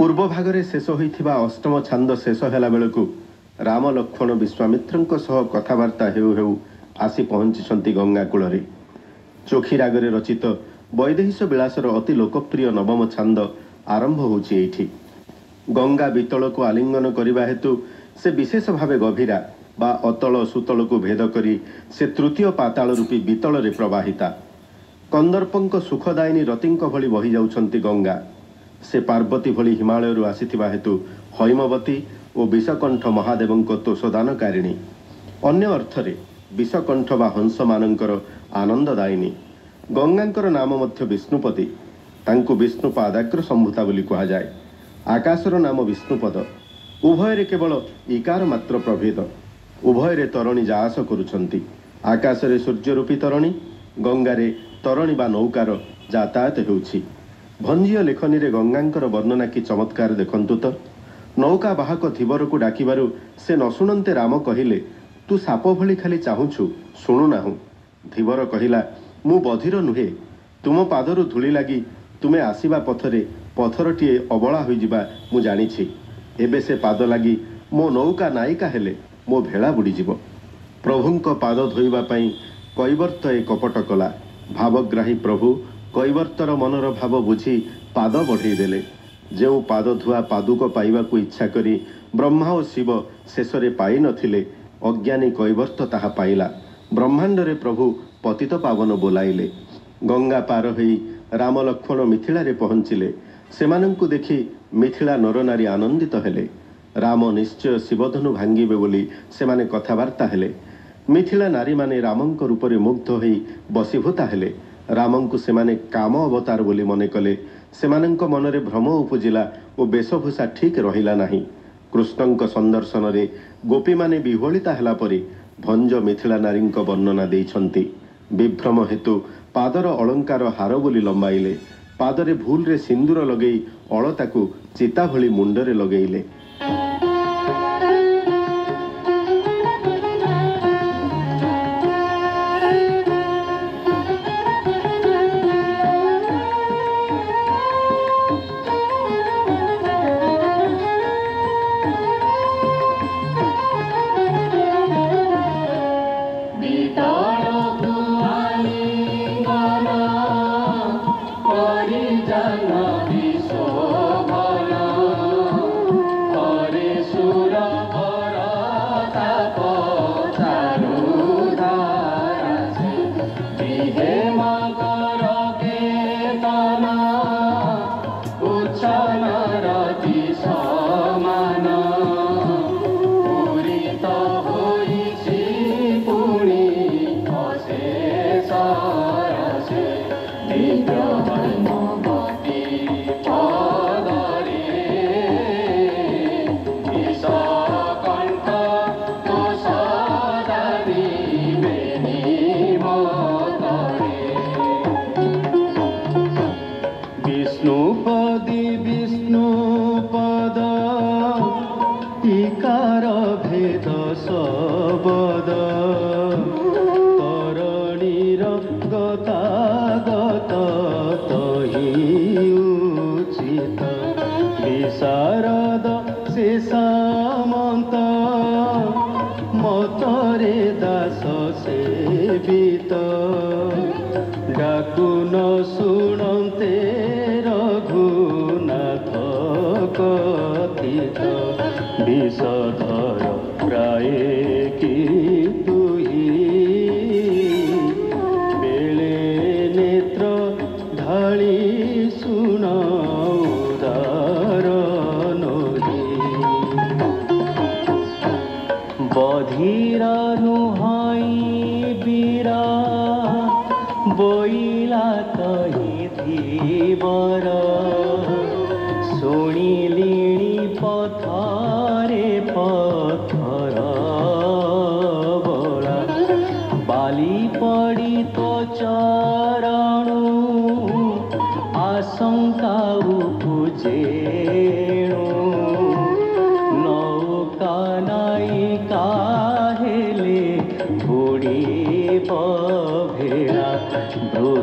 पूर्व भागरे शेष होइथिबा अष्टम छांद शेष होला बेलकु राम लक्ष्मण विश्वामित्रंक सह कथावार्ता हेउ हेउ आसी पहुंची गंगा कूल चोखी रागरे रचित वैदेहिश विलासर अति लोकप्रिय नवम छांद आरंभ होउछि एठी। गंगा वितल को आलिंगन करने हेतु से विशेष भाव गभीरा बा अतल सुतल को भेद करी से तृतीय पाताल रूपी वितल रे प्रवाहिता कंदर्पंक सुखदायिनी रतिंक भली बही जाउछंती गंगा। से पार्वती भली हिमालय आसीथिबा हेतु हैमवती और विषकंठ महादेवंक तोषदानकारिणी अन्य अर्थरे विषकंठ बा हंस मानंकर आनंददायिनी। गंगांकर नाम मध्य विष्णुपति तांकु विष्णु पादाग्र संभूता बोली कहा जाए। आकाशर नाम विष्णुपद उभय केवल इकार मात्र प्रभेद उभय तरणी जाआस करुछंती। आकाशरे सूर्यरूपी तरणी गंगारे तरणी बा नौकार यातायात हेउछि। भंजीय लेखनी रे गंगांकर वर्णना की चमत्कार देखंतु तो। नौका बाहक धीवर को डाकिबारु से न शुणन्ते राम कहिले तू साप भली खाली चाहुछु शुणुनाहु। धीवर कहिला मु बधिर नुहे तुम पादरु धूली लगी तुमे आसीबा पथरे पथरटीए अबला होई जिबा मु जानिछि। एबे से पाद लगी मो नौका नायिका हेले मो भेड़ा बुड़ी जिवो। प्रभुंक पाद धोइबा पई कैवर्त ए कपट कला। भावग्राही प्रभु कैवर्तर मनर भाव बुझी पाद बढ़ई देले। जो पाद धुआ पादुक पाइबा को इच्छा करी ब्रह्मा और शिव शेषरे पाई नथिले अज्ञानी कैवर्त ताहा पाइला। ब्रह्मांड रे प्रभु पतित पावन बोलाइले। गंगा पार होई राम लक्ष्मण मिथिला रे पहुंचिले। सेमानंकु देखि मिथिला नरनारी आनंदित हेले। राम निश्चय शिवधनु भांगिबे बोली सेमाने कथावार्ता हेले। मिथिला नारी माने रामंक रूपरे मुग्ध होई बसीभूता हेले। रामंकु सेमाने काम अवतार बोली मने कले। सेमानंक मनरे भ्रम उपजिला और वेशभूषा ठीक रहिला नाही। कृष्णंक संदर्शन रे गोपी माने विह्वलिता हेला परी भंज मिथिला नारींक वर्णना देइछंती। विभ्रम हेतु पादर अलंकार हार बोली लंबाइले। पादरे भूल रे सिंदूर लगेई अलताकू चिता भली मुंडरे लगेइले।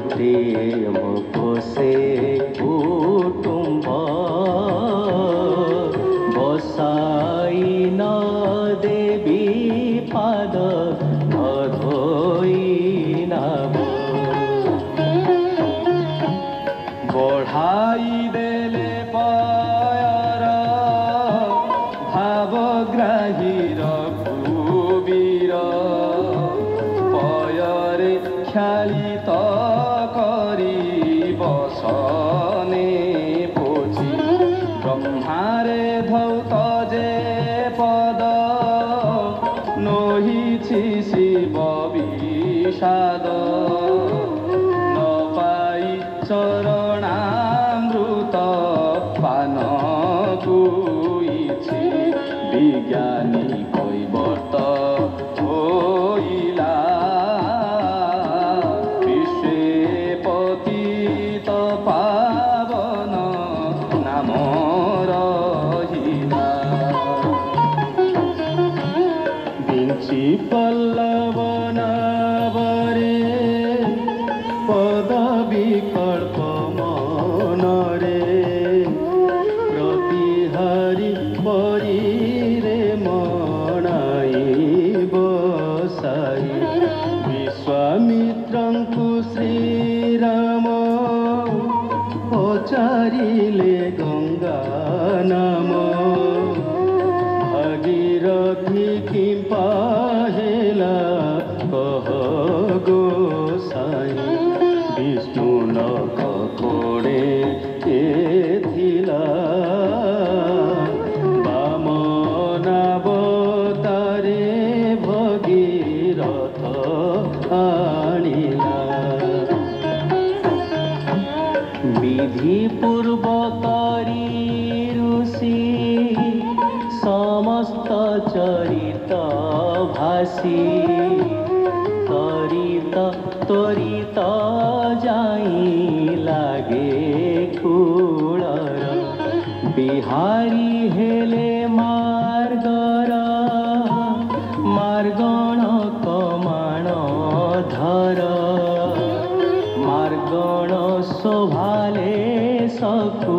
प्रेम को से कुटुंब ବଢ଼ାଇ ଦେଲେ ପୟର ଭାବଗ୍ରାହୀର କୁବୀର ପୟରେ ଖ୍ୟାଳିତ କରି ବସନେ ପୋଛି ବ୍ରହ୍ମାରେ ଧୌତ ଯେ ପଦ ନୋହିଛି ଶିବ ବିଷାଦ ନ ପାଇ ଚରଣାମୃତ ପାନ କୁଇଛି ବିଜ୍ଞାନୀ কৈবর্ত হইলা বিশ্বে পতিত পাবন নাম রহিলা বিঞ্চি পল্লব নাবরে পদ বিকল্প মনরে প্রতিহারি পরিরে মনাই বসাই বিশ্বামিত্রଙ୍କୁ শ্রীরাম পচারিলে গঙ্গা নাম ভাগীরথী কি পাহেলা কহ গোসাই বিষ্ণু নখ কোড়ে এথিলা বামনাবতারে ভগীরথ আনিলা বিধি পূর্বকরি ঋষি সমস্ত চরিত ভাসি তরিত তরিত যাই লাগে কূলর বিহারি হেলে মার্গর মার্গণ কমাণ ধর মার্গণ শোভালে সকু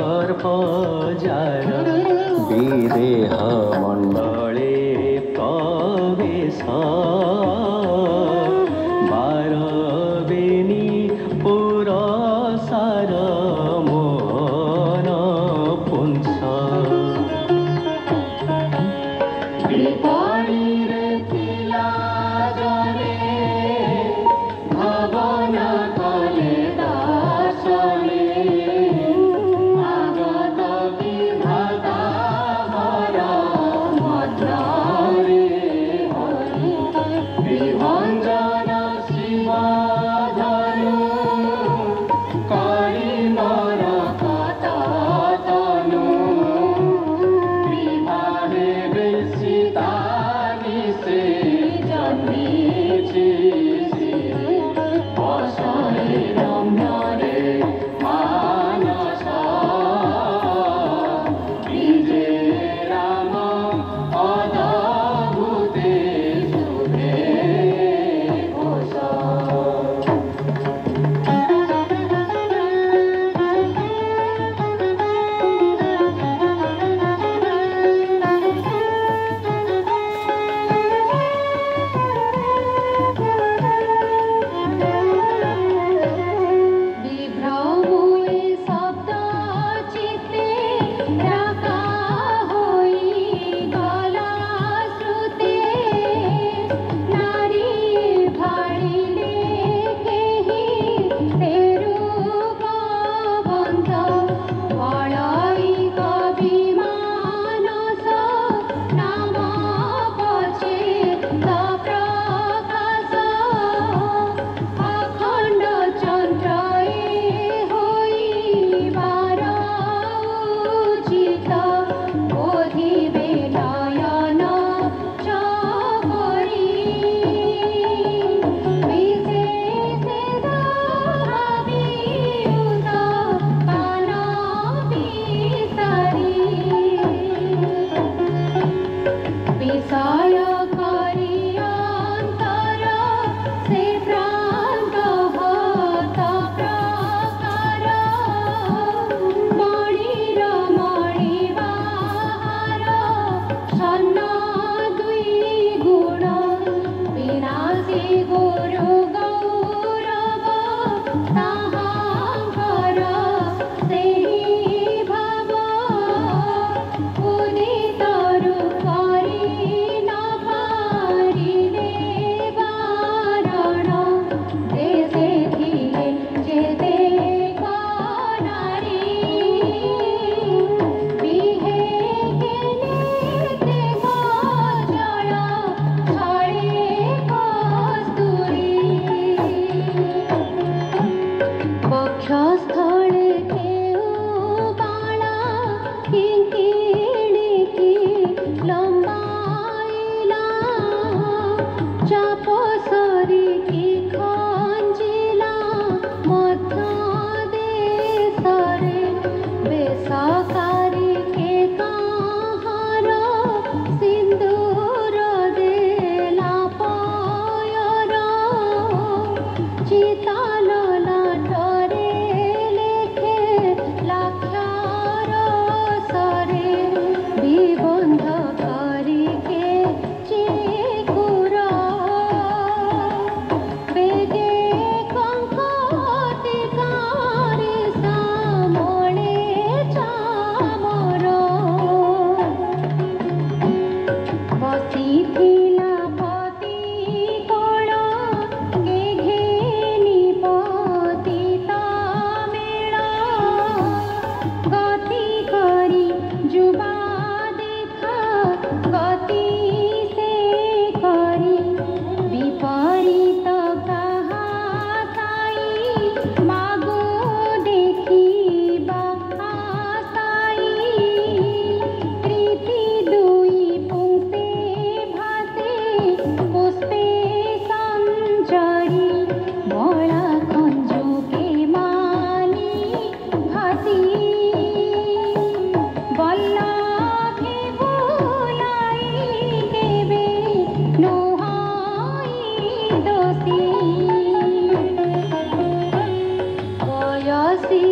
অর্পজার বিদেহ মণ্ডলে প্রবেশ বারবেনি পুরসার মোহন পুঞ্চ বিপরীরে ଥିଲା জনে ভবন কলে দাসনে আগত বিধাতা হর মধ্য বক্ষস্থলে কেউ বাণা কিঙ্কিণীকি লম্বাইলা চাপ সরিকি খঞ্জিলা মধ্য দেশরে বেসকারি কে কাহার সিন্দুর দেলা পয়র চিতাল লাঠরে লেখে লাক্ষার সরে বিবন্ধ করিকে চিকুর বেগে কঙ্কতিকারে সামলে চামর বসিথিলা পতি কোণ কে ঘেনি পতিত মেଳ গতি করি যুবা দেখা গতি সে করি বিপরীত কাহা সাই মাগো দেখিবা আসাই প্রীতি দুই পুংসে ভাসে পুষ্পে সঞ্চরি বলা খঞ্জুকে মানি ভাসি বল্লভে বুলাই কেবে নোহাই দোষী বয়সী